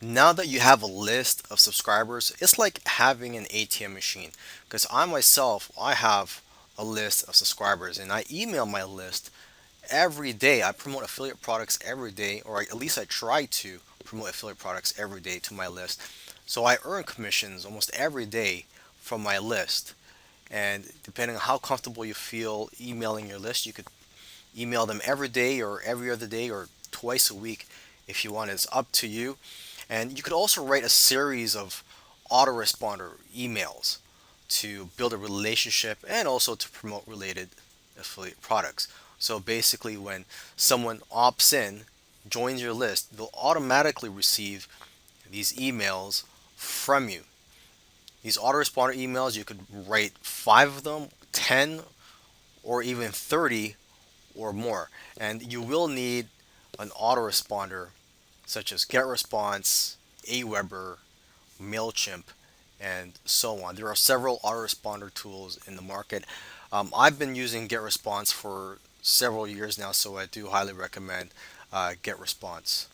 Now that you have a list of subscribers, it's like having an ATM machine. Because I myself, I have a list of subscribers and I email my list every day. I promote affiliate products every day, or at least I try to promote affiliate products every day to my list. So I earn commissions almost every day from my list. And depending on how comfortable you feel emailing your list, you could email them every day or every other day or twice a week if you want. It's up to you. And you could also write a series of autoresponder emails to build a relationship and also to promote related affiliate products. So basically, when someone opts in, joins your list, they'll automatically receive these emails from you. These autoresponder emails, you could write 5 of them, 10, or even 30 or more. And you will need an autoresponder such as GetResponse, Aweber, MailChimp, and so on. There are several autoresponder tools in the market. I've been using GetResponse for several years now, so I do highly recommend GetResponse.